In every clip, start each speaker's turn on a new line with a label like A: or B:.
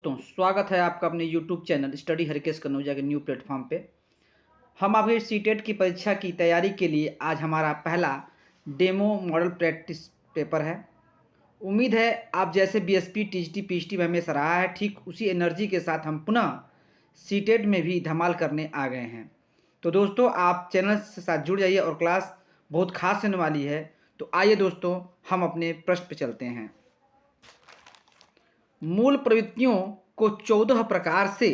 A: तो स्वागत है आपका अपने YouTube चैनल स्टडी हरकेश कन्नौजा के न्यू प्लेटफॉर्म पे। हम अभी सीटेट की परीक्षा की तैयारी के लिए आज हमारा पहला डेमो मॉडल प्रैक्टिस पेपर है। उम्मीद है आप जैसे बीएसपी टीजीटी पीएचडी में हमेशा रहा है, ठीक उसी एनर्जी के साथ हम पुनः सीटेट में भी धमाल करने आ गए हैं। तो दोस्तों आप चैनल से साथ जुड़ जाइए और क्लास बहुत खास होने वाली है। तो आइए दोस्तों हम अपने प्रश्न पे चलते हैं। मूल प्रवृत्तियों को 14 प्रकार से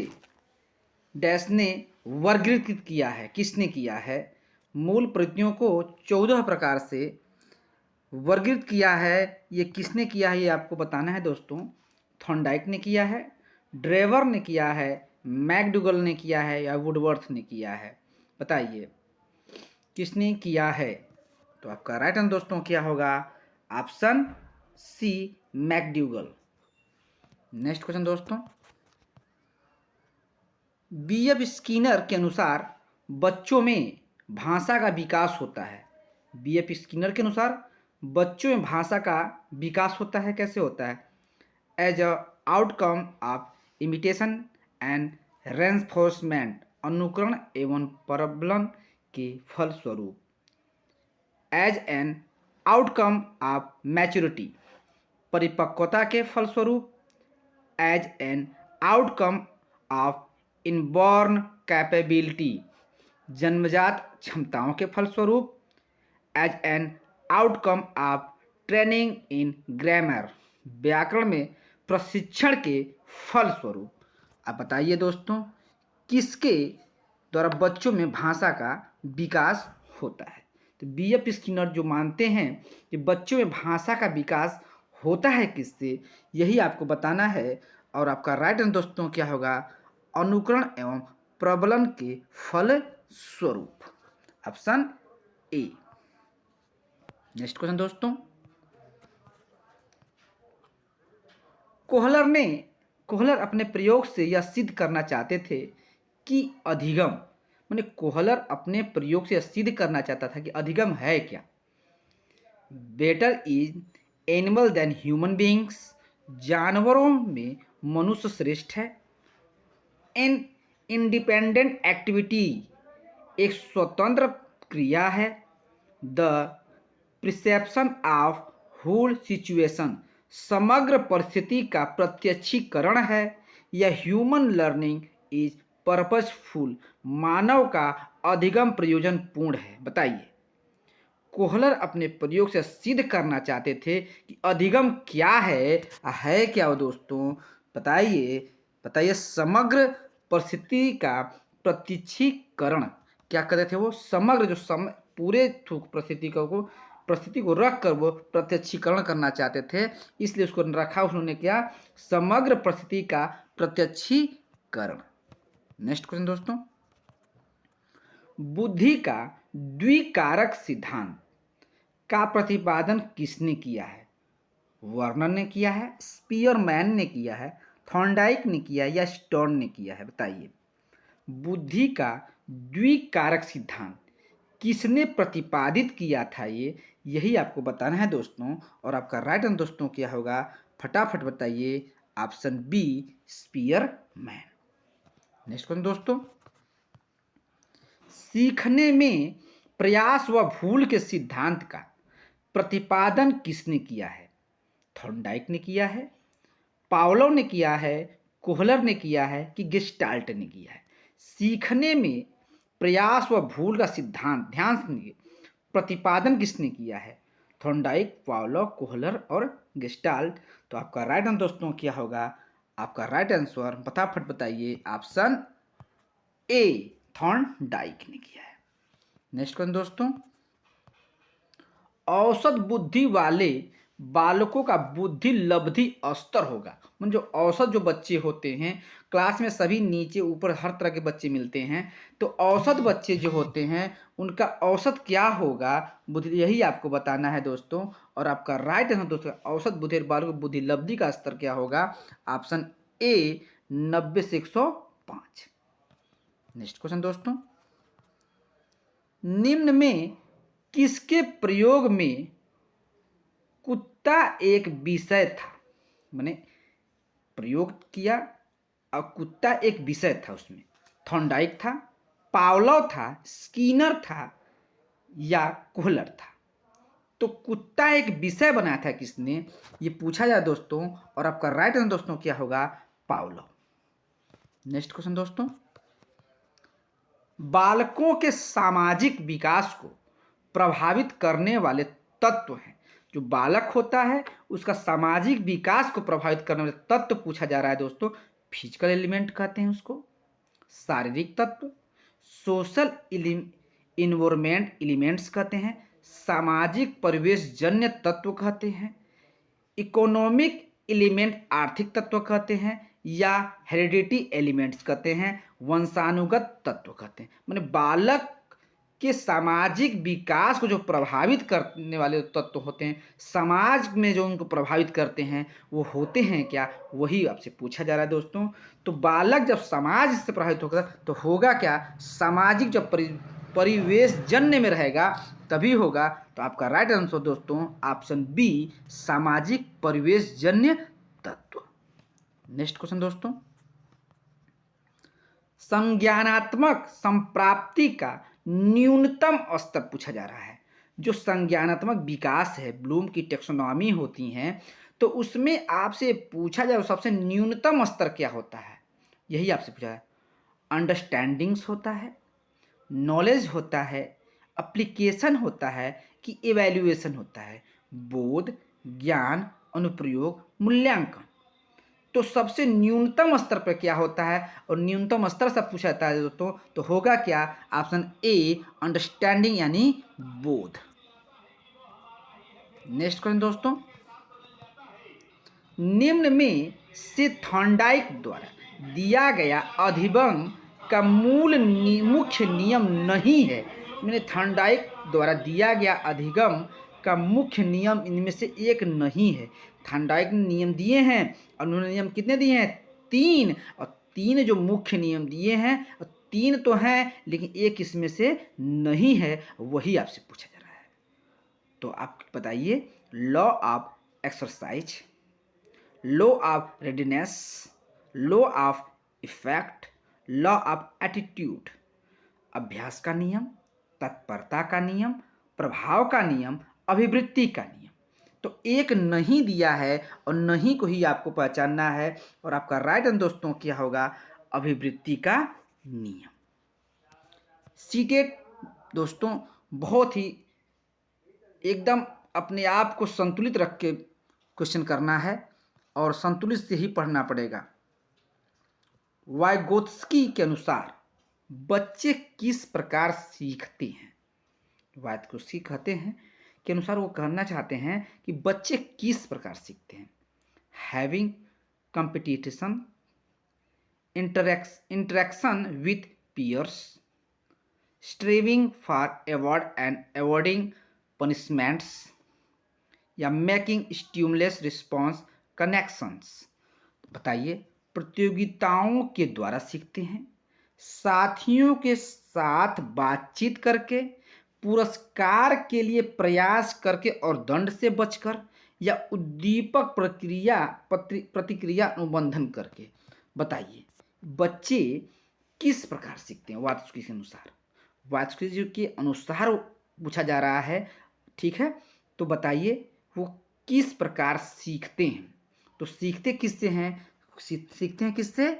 A: डैश ने वर्गीकृत किया है। किसने किया है? मूल प्रवृत्तियों को 14 प्रकार से वर्गीकृत किया है। ये किसने किया है ये आपको बताना है दोस्तों। थॉर्नडाइक ने किया है, ड्रेवर ने किया है, मैकडूगल ने किया है या वुडवर्थ ने किया है? बताइए किसने किया है। तो आपका राइट आंसर दोस्तों क्या होगा? Option c, McDougall. Next question दोस्तों, बीएफ स्किनर के अनुसार बच्चों में भाषा का विकास होता है। बीएफ स्किनर के अनुसार बच्चों में भाषा का विकास होता है। कैसे होता है? As a outcome of imitation and reinforcement, अनुकरण एवं प्रबलन के फलस्वरूप। As an outcome of maturity, परिपक्वता के फलस्वरूप। As an outcome of inborn capability, जन्मजात क्षमताओं के फलस्वरूप। As an outcome of training in grammar, व्याकरण में प्रशिक्षण के फलस्वरूप। अब बताइए दोस्तों किसके द्वारा बच्चों में भाषा का विकास होता है? तो बीएफ स्किनर जो मानते हैं कि बच्चों में भाषा का विकास होता है किससे, यही आपको बताना है। और आपका राइट आंसर दोस्तों क्या होगा? अनुकरण एवं प्रबलन के फल स्वरूप, ऑप्शन ए। नेक्स्ट क्वेश्चन दोस्तों, कोहलर अपने प्रयोग से यह सिद्ध करना चाहते थे कि अधिगम, माने कोहलर अपने प्रयोग से यह सिद्ध करना चाहता था कि अधिगम है क्या? Better is animal than human beings, जानवरों में मनुष्य श्रेष्ठ है। एन इंडिपेंडेंट एक्टिविटी, एक स्वतंत्र क्रिया है। The perception of whole situation, समग्र परिस्थिति का प्रत्यक्षीकरण है। या ह्यूमन लर्निंग इज पर्पसफुल, मानव का अधिगम प्रयोजनपूर्ण है। बताइए कोहलर अपने प्रयोग से सिद्ध करना चाहते थे कि अधिगम क्या है क्या हो दोस्तों? बताइए बताइए। समग्र परिस्थिति का प्रत्यक्षीकरण क्या करते थे वो? समग्र जो पूरे परिस्थिति को रख कर वो प्रत्यक्षीकरण करना चाहते थे, इसलिए उसको रखा उन्होंने क्या? समग्र परिस्थिति का प्रत्यक्षीकरण। नेक्स्ट क्वेश्चन दोस्तों, बुद्धि का द्विकारक सिद्धांत का प्रतिपादन किसने किया है? वर्नर ने किया है, स्पीयरमैन ने किया है, थॉर्नडाइक ने किया है या स्टोर्न ने किया है? बताइए बुद्धि का द्विकारक सिद्धांत किसने प्रतिपादित किया था? यही आपको बताना है दोस्तों। और आपका राइट आंसर दोस्तों क्या होगा? फटाफट बताइए, option b, Spearman. Next question दोस्तों, सीखने में प्रयास व भूल के सिद्धांत का प्रतिपादन किसने किया है? थॉर्नडाइक ने किया है, पावलोव ने किया है, कोहलर ने किया है कि गेस्टाल्ट ने किया है? सीखने में प्रयास व भूल का सिद्धांत, ध्यान सुनिए, प्रतिपादन किसने किया है? थॉर्नडाइक, पावलोव, कोहलर और गेस्टाल्ट। तो आपका राइट आंसर दोस्तों क्या होगा? आपका राइट आंसर फटाफट बताइए, ऑप्शन ए, थॉर्नडाइक ने किया है। नेक्स्ट क्वेश्चन दोस्तों, औसत बुद्धि वाले बालकों का बुद्धि लब्धि स्तर होगा। जो औसत जो बच्चे होते हैं क्लास में, सभी नीचे ऊपर हर तरह के बच्चे मिलते हैं, तो औसत बच्चे जो होते हैं उनका औसत क्या होगा बुद्धि, यही आपको बताना है दोस्तों। और आपका राइट आंसर दोस्तों, औसत बुद्धि बालकों की बुद्धि लब्धि का स्तर क्या होगा? ऑप्शन ए, 90 से 105। नेक्स्ट क्वेश्चन दोस्तों, निम्न में किसके प्रयोग में कुत्ता एक विषय था? मैंने प्रयोग किया और कुत्ता एक विषय था उसमें। थॉर्नडाइक था, पावलोव था, स्किनर था या कोहलर था। तो कुत्ता एक विषय बनाया था किसने, ये पूछा जाए दोस्तों, और आपका राइट आंसर दोस्तों क्या होगा, पावलोव। नेक्स्ट क्वेश्चन दोस्तों, बालकों के सामाजिक विकास को प्रभावित करने वाले तत्व हैं। जो बालक होता है उसका सामाजिक विकास को प्रभावित करने वाले तत्व पूछा जा रहा है दोस्तों। फिजिकल एलिमेंट कहते हैं उसको, शारीरिक तत्व, सोशल इन्वायरमेंट एलिमेंट्स कहते हैं, सामाजिक परिवेश जन्य तत्व कहते हैं, इकोनॉमिक एलिमेंट आर्थिक तत्व कहते हैं, या हेरिडिटी एलिमेंट्स कहते हैं, वंशानुगत तत्व कहते हैं। माने बालक के सामाजिक विकास को जो प्रभावित करने वाले तत्व होते हैं, समाज में जो उनको प्रभावित करते हैं वो होते हैं क्या, वही आपसे पूछा जा रहा है दोस्तों। तो बालक जब समाज से प्रभावित होगा तो होगा क्या, सामाजिक जब परिवेश जन्य में रहेगा तभी होगा। तो आपका राइट आंसर दोस्तों ऑप्शन बी, सामाजिक परिवेश जन्य तत्व। नेक्स्ट क्वेश्चन दोस्तों, संज्ञानात्मक संप्राप्ति का न्यूनतम स्तर पूछा जा रहा है। जो संज्ञानात्मक विकास है, ब्लूम की टेक्सोनॉमी होती हैं, तो उसमें आपसे पूछा जाए सबसे न्यूनतम स्तर क्या होता है, यही आपसे पूछा है। अंडरस्टैंडिंग्स होता है, नॉलेज होता है, एप्लीकेशन होता है कि इवैल्यूएशन होता है, बोध, ज्ञान, अनुप्रयोग, मूल्यांकन। तो सबसे न्यूनतम स्तर पर क्या होता है, और न्यूनतम स्तर से पूछा जाता है दोस्तों, तो होगा क्या, ऑप्शन ए, अंडरस्टैंडिंग यानी बोध। नेक्स्ट क्वेश्चन दोस्तों, निम्न में से थॉर्नडाइक द्वारा दिया गया अधिबंध का मुख्य नियम नहीं है। मैंने थॉर्नडाइक द्वारा दिया गया अधिगम का मुख्य नियम इनमें से एक नहीं है। थॉर्नडाइक ने नियम दिए हैं और उन्होंने नियम कितने दिए हैं, 3, और 3 जो मुख्य नियम दिए हैं, 3 तो हैं लेकिन एक इसमें से नहीं है, वही आपसे पूछा जा रहा है। तो आप बताइए, law of exercise, law of readiness, law of effect, law of attitude, अभ्यास का नियम, तत्परता का नियम, प्रभाव का नियम, अभिवृत्ति का नियम। तो एक नहीं दिया है और नहीं को ही आपको पहचानना है, और आपका राइट आंसर दोस्तों क्या होगा, अभिवृत्ति का नियम। सीटेट दोस्तों बहुत ही एकदम अपने आप को संतुलित रख के क्वेश्चन करना है और संतुलित से ही पढ़ना पड़ेगा। वाइगोत्स्की के अनुसार बच्चे किस प्रकार सीखते हैं, वाइगोत्स्की कहते हैं के अनुसार वो कहना चाहते हैं कि बच्चे किस प्रकार सीखते हैं। Having competition, interaction with peers, striving for award and awarding punishments, या मेकिंग स्टिमुलस रिस्पॉन्स कनेक्शंस। बताइए, प्रतियोगिताओं के द्वारा सीखते हैं, साथियों के साथ बातचीत करके, पुरस्कार के लिए प्रयास करके और दंड से बचकर, या उद्दीपक प्रतिक्रिया अनुबंधन करके। बताइए बच्चे किस प्रकार सीखते हैं वाइगोत्स्की के अनुसार। वाइगोत्स्की के अनुसार पूछा जा रहा है, ठीक है। तो बताइए वो किस प्रकार सीखते हैं। तो सीखते किससे हैं, सीखते हैं किससे,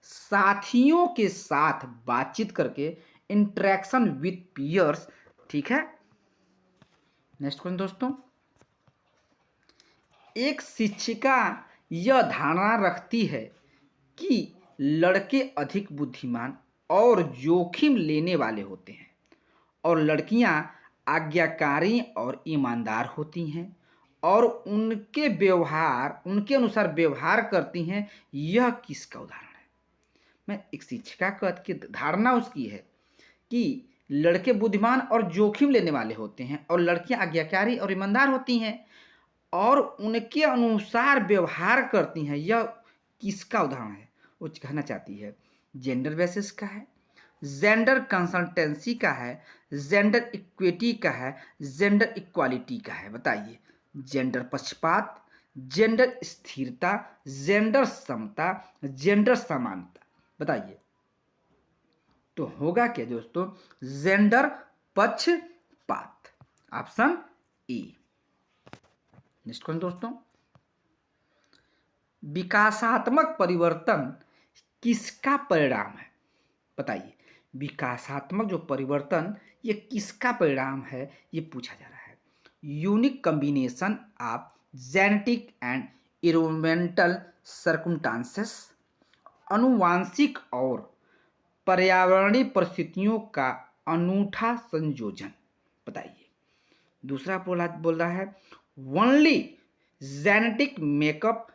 A: साथियों के साथ बातचीत करके, इंटरेक्शन विथ पीयर्स, ठीक है। नेक्स्ट क्वेश्चन दोस्तों, एक शिक्षिका यह धारणा रखती है कि लड़के अधिक बुद्धिमान और जोखिम लेने वाले होते हैं और लड़कियां आज्ञाकारी और ईमानदार होती हैं और उनके अनुसार व्यवहार करती हैं। यह किसका उदाहरण है। मैं एक शिक्षिका की धारणा उसकी है कि लड़के बुद्धिमान और जोखिम लेने वाले होते हैं और लड़कियां आज्ञाकारी और ईमानदार होती हैं और उनके अनुसार व्यवहार करती हैं। यह किसका उदाहरण है, वो कहना चाहती है। जेंडर बेसिस का है, जेंडर कंसल्टेंसी का है, जेंडर इक्विटी का है, जेंडर इक्वालिटी का है। बताइए, जेंडर पक्षपात, जेंडर स्थिरता, जेंडर समता, जेंडर समानता। बताइए तो होगा क्या दोस्तों? जेंडर पक्षपात। Option A. नेक्स्ट क्वेश्चन दोस्तों, विकासात्मक परिवर्तन किसका परिणाम है? बताइए विकासात्मक जो परिवर्तन ये किसका परिणाम है, ये पूछा जा रहा है। Unique combination of genetic and environmental circumstances, अनुवांशिक और पर्यावरणीय परिस्थितियों का अनूठा संयोजन। बताइए दूसरा बोल रहा है only genetic makeup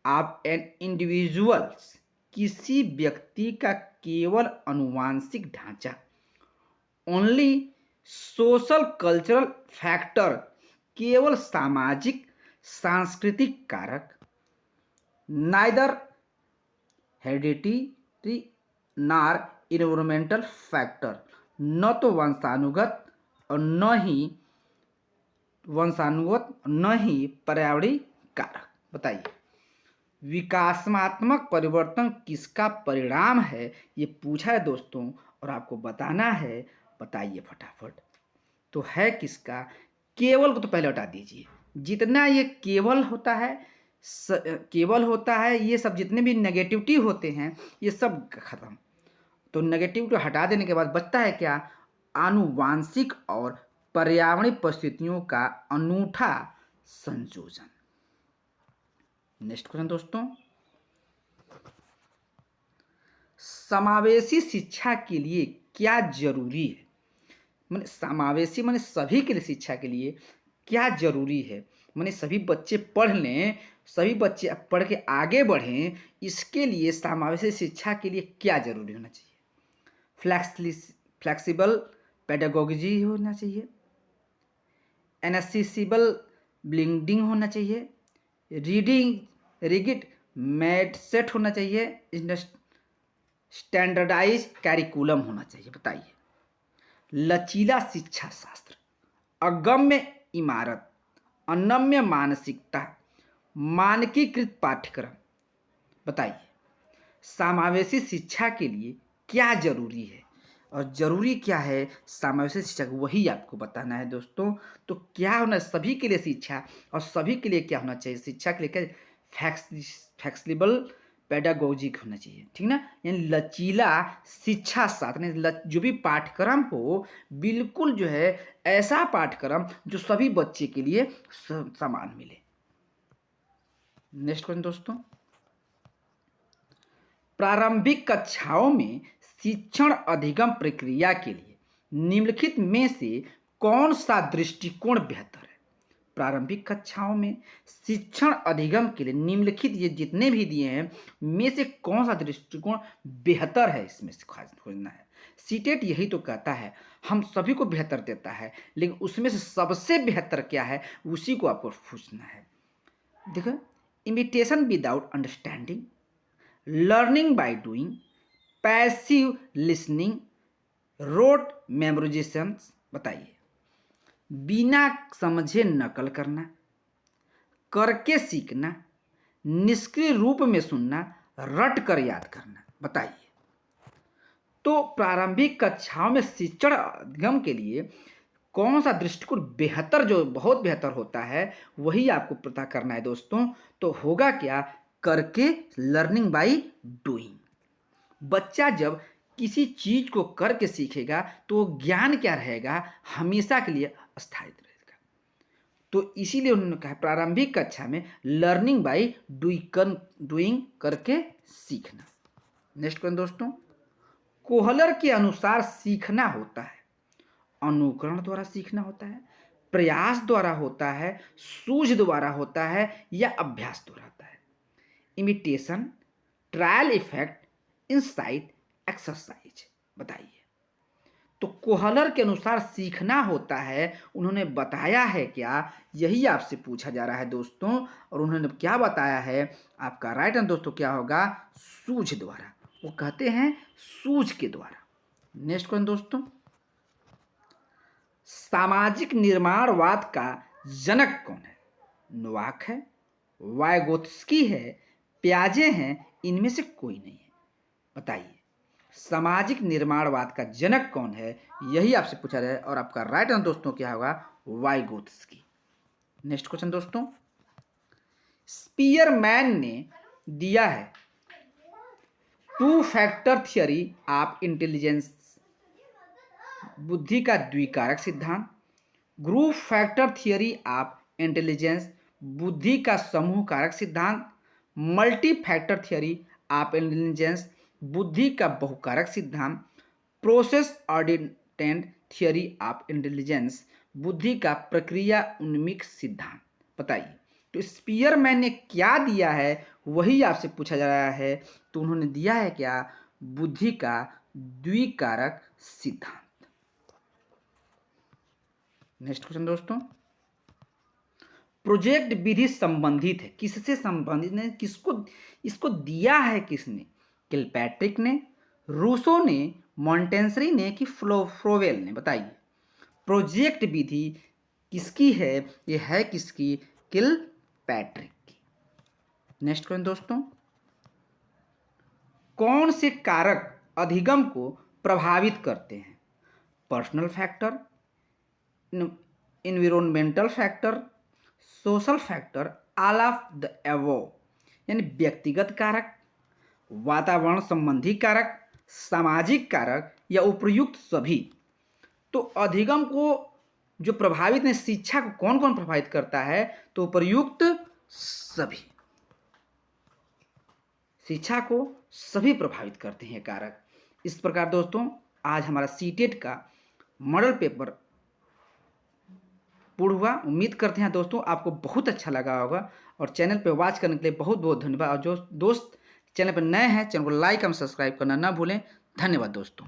A: of an individuals, किसी व्यक्ति का केवल अनुवांशिक ढांचा। ओनली सोशल कल्चरल फैक्टर, केवल सामाजिक सांस्कृतिक कारक। नाइदर हेरिडिटी नार इन्वायरमेंटल फैक्टर, न तो वंशानुगत और न ही पर्यावरणीय कारक। बताइए विकासात्मक परिवर्तन किसका परिणाम है, ये पूछा है दोस्तों और आपको बताना है। बताइए फटाफट। तो है किसका? केवल को तो पहले हटा दीजिए। जितना ये केवल होता है केवल होता है, ये सब जितने भी नेगेटिविटी होते हैं ये सब खत्म। तो नेगेटिविटी हटा देने के बाद बचता है क्या? आनुवांशिक और पर्यावरणीय परिस्थितियों का अनूठा संयोजन। नेक्स्ट क्वेश्चन दोस्तों, समावेशी शिक्षा के लिए क्या जरूरी है? माने समावेशी माने सभी के लिए शिक्षा के लिए क्या जरूरी है? माने सभी बच्चे पढ़ लें, सभी बच्चे पढ़ के आगे बढ़ें, इसके लिए समावेशी शिक्षा के लिए क्या जरूरी होना चाहिए? फ्लेक्सिबल पेडागोजी होना चाहिए, एनासिसिबल ब्लिंडिंग होना चाहिए, रीडिंग रिगिड मेडसेट होना चाहिए, स्टैंडर्डाइज कैरिकुलम होना चाहिए। बताइए लचीला शिक्षा शास्त्र, अगम्य इमारत, अनम्य मानसिकता, मानकीकृत पाठ्यक्रम। बताइए समावेशी शिक्षा के लिए क्या जरूरी है? और जरूरी क्या है समावेशी शिक्षा, वही आपको बताना है दोस्तों। तो क्या होना सभी के लिए शिक्षा, और सभी के लिए क्या होना चाहिए? शिक्षा के लिए क्या? फ्लेक्सिबल पेडागोजिक होना चाहिए, ठीक ना? यानी लचीला शिक्षा शास्त्र, जो भी पाठ्यक्रम हो बिल्कुल जो है ऐसा पाठ्यक्रम जो सभी बच्चे के लिए समान मिले। नेक्स्ट क्वेश्चन दोस्तों, प्रारंभिक कक्षाओं में शिक्षण अधिगम प्रक्रिया के लिए निम्नलिखित में से कौन सा दृष्टिकोण बेहतर है? प्रारंभिक कक्षाओं में शिक्षण अधिगम के लिए निम्नलिखित ये जितने भी दिए हैं में से कौन सा दृष्टिकोण बेहतर है, इसमें से खास खोजना है। सीटेट यही तो कहता है, हम सभी को बेहतर देता है, लेकिन उसमें से सबसे बेहतर क्या है उसी को आपको पूछना है। देखो imitation without understanding, learning by doing, passive listening, rote memorisation. बताइए बिना समझे नकल करना, करके सीखना, निष्क्रिय रूप में सुनना, रट कर याद करना। बताइए तो प्रारंभिक कक्षाओं में शिक्षण अधिगम के लिए कौन सा दृष्टिकोण बेहतर, जो बहुत बेहतर होता है वही आपको पता करना है दोस्तों। तो होगा क्या? करके, लर्निंग बाय डूइंग। बच्चा जब किसी चीज को करके सीखेगा तो ज्ञान क्या रहेगा? हमेशा के लिए स्थायी रहेगा। तो इसीलिए उन्होंने कहा प्रारंभिक कक्षा में लर्निंग बाय डूइंग, करके सीखना। नेक्स्ट क्वेश्चन दोस्तों, कोहलर के अनुसार सीखना होता है अनुकरण द्वारा सीखना होता है, प्रयास द्वारा होता है, सूझ द्वारा होता है, या अभ्यास द्वारा होता है? Imitation, trial effect, insight, exercise. बताइए तो कोहलर के अनुसार सीखना होता है, उन्होंने बताया है क्या? यही आपसे पूछा जा रहा है दोस्तों। और उन्होंने क्या बताया है? आपका राइट आंसर दोस्तों क्या होगा? सूझ द्वारा। वो कहते हैं सूझ के द्वारा। नेक्स्ट क्वेश्चन दोस्तों, सामाजिक निर्माणवाद का जनक कौन है? नोवाक है, वाइगोत्स्की है, प्याजे हैं, इनमें से कोई नहीं है। बताइए सामाजिक निर्माणवाद का जनक कौन है, यही आपसे पूछा जाए और आपका राइट आंसर दोस्तों क्या होगा, वाइगोत्स्की। नेक्स्ट क्वेश्चन दोस्तों, स्पीयरमैन ने दिया है two factor theory of intelligence, बुद्धि का द्विकारक सिद्धांत, group factor theory of intelligence, बुद्धि का समूह कारक सिद्धांत, multi factor theory of intelligence, बुद्धि का बहुकारक सिद्धांत, प्रोसेस ऑर्डिनेंट थियरी ऑफ इंटेलिजेंस, बुद्धि का प्रक्रिया उन्मुख सिद्धांत। बताइए तो स्पीयरमैन ने क्या दिया है, वही आपसे पूछा जा रहा है। तो उन्होंने दिया है क्या, बुद्धि का द्विकारक सिद्धांत। नेक्स्ट क्वेश्चन दोस्तों, प्रोजेक्ट विधि संबंधित है, किससे संबंधित है, किसको इसको दिया है, किसने, किलपैट्रिक ने, रूसो ने, मॉन्टेसरी ने कि फ्रोवेल ने। बताइए प्रोजेक्ट विधि किसकी है, ये है किसकी, किलपैट्रिक की। नेक्स्ट क्वेश्चन दोस्तों, कौन से कारक अधिगम को प्रभावित करते हैं, personal factor, environmental factor, social factor, all of the above, यानी व्यक्तिगत कारक, वातावरण संबंधी कारक, सामाजिक कारक या उपयुक्त सभी। तो अधिगम को जो प्रभावित है, शिक्षा को कौन कौन प्रभावित करता है, तो उपयुक्त सभी, शिक्षा को सभी प्रभावित करते हैं कारक। इस प्रकार दोस्तों आज हमारा सीटेट का मॉडल पेपर पूर्ण हुआ। उम्मीद करते हैं दोस्तों आपको बहुत अच्छा लगा होगा, और चैनल पर वॉच करने के लिए बहुत बहुत धन्यवाद। और जो दोस्त चैनल पर नए हैं, चैनल को लाइक एवं सब्सक्राइब करना ना भूलें। धन्यवाद दोस्तों।